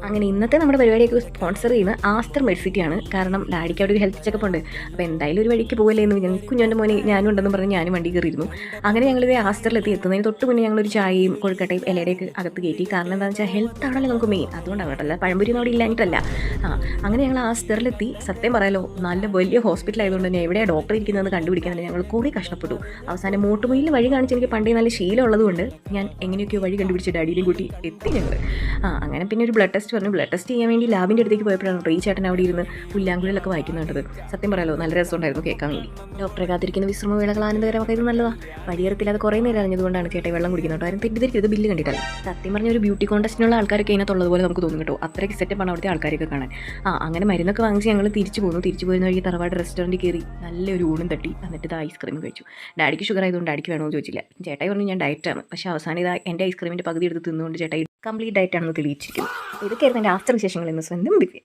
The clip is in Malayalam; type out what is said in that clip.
അങ്ങനെ ഇന്നത്തെ നമ്മുടെ പരിപാടിയൊക്കെ സ്പോൺസർ ചെയ്യുന്ന ആസ്റ്റർ മെഡിസിറ്റിയാണ്. കാരണം ഡാഡിക്ക് അവിടെ ഒരു ഹെൽത്ത് ചെക്കപ്പ് ഉണ്ട്. അപ്പോൾ എന്തായാലും ഒരു വഴിക്ക് പോകല്ലേ എന്ന് ഞങ്ങൾ കുഞ്ഞോൻ്റെ മോനെ ഞാനും ഉണ്ടെന്ന് പറഞ്ഞ് ഞാനും വണ്ടി കയറിയിരുന്നു. അങ്ങനെ ഞങ്ങളിത് ആസ്റ്ററിലെത്തി എത്തുന്നതിന് തൊട്ട് മുന്നേ ഞങ്ങളൊരു ചായയും കൊഴുക്കട്ടയും ഇലയുടെയൊക്കെ അകത്ത് കയറ്റി. കാരണം എന്താണെന്ന് വെച്ചാൽ ഹെൽത്ത് ആണല്ലോ നമുക്ക് മെയിൻ, അതുകൊണ്ടാണ് കേട്ടല്ല, പഴംപൊരി അവിടെ ഇല്ലാഞ്ഞിട്ടല്ല. അങ്ങനെ ഞങ്ങൾ ആസ്റ്ററിലെത്തി. സത്യം പറയാലോ, നല്ല വലിയ ഹോസ്പിറ്റൽ ആയതുകൊണ്ട് തന്നെ എവിടെയാണ് ഡോക്ടർ ഇരിക്കുന്നതെന്ന് കണ്ടുപിടിക്കാൻ തന്നെ ഞങ്ങൾ കുറേ കഷ്ടപ്പെട്ടു. അവസാനം മോട്ടുമൊയിൽ വഴി കാണിച്ച് എനിക്ക് പണ്ടേ നല്ല ശീലമുള്ളതുകൊണ്ട് ഞാൻ എങ്ങനെയൊക്കെയോ വഴി കണ്ടുപിടിച്ച് ഡാഡിയിലും കൂട്ടി എത്തി ഞങ്ങൾ. അങ്ങനെ പിന്നെ ഒരു ബ്ലഡ് ടെസ്റ്റ് പറഞ്ഞു. ബ്ലഡ് ടെസ്റ്റ് ചെയ്യാൻ വേണ്ടി ലാബിൻ്റെ അടുത്തേക്ക് പോയപ്പോഴാണ് റീ ചേട്ടൻ അവിടെ ഇരുന്ന് പുല്ലാങ്കുഴലൊക്കെ വായിക്കുന്നുണ്ടത്. സത്യം പറയാലോ, നല്ല രസമുണ്ടായിരുന്നു കേൾക്കാൻ വേണ്ടി. ഡോക്ടറെ കാത്തിരിക്കുന്ന വിശ്രമ വേളകൾ ആനന്ദകരമൊക്കെ ഇത് നല്ലതാണ്. വഴിയേറത്തില്ലാതെ കുറേ നേരം അറിഞ്ഞതുകൊണ്ടാണ് ചേട്ടായി വെള്ളം കുടിക്കുന്നത്. ആരും തെറ്റിദ്ധരിക്കരുത്, ബില്ല് കണ്ടിട്ടല്ല. സത്യം പറഞ്ഞ ഒരു ബ്യൂട്ടി കോൺടെസ്റ്റിനുള്ള ആൾക്കാരൊക്കെ അതിനകത്തുള്ളതുപോലെ നമുക്ക് തോന്നും കേട്ടോ. അത്രയ്ക്ക് സെറ്റപ്പാണ് അവിടുത്തെ ആൾക്കാരൊക്കെ കാണാൻ. അങ്ങനെ മരുന്നൊക്കെ വാങ്ങിച്ച് ഞങ്ങൾ തിരിച്ചു പോന്നു. തിരിച്ചു പോരുന്ന വഴി തറവാട് റെസ്റ്റോറൻറ്റിൽ കയറി നല്ലൊരു ഊണും തട്ടി. എന്നിട്ട് ഇത് ഐസ്ക്രീം കഴിച്ചു. ഡാഡിക്ക് ഷുഗർ ആയതുകൊണ്ട് ഡാഡിക്ക് വേണമെന്ന് ചോദിച്ചില്ല. ചേട്ടായി പറഞ്ഞു ഞാൻ ഡയറ്റാണ്. പക്ഷേ അവസാനം ഇതാ എൻ്റെ ഐസ്ക്രീമിൻ്റെ പകുതി എടുത്ത് തിന്നുകൊണ്ട് ചേട്ടായി കംപ്ലീറ്റ് ഡയറ്റാണെന്ന് തെളിയിച്ചിരിക്കുന്നു. ഇതൊക്കെയായിരുന്നു എൻ്റെ ആഫ്റ്റർ വിശേഷങ്ങൾ എന്ന് സ്വന്തം ദിവ്യ.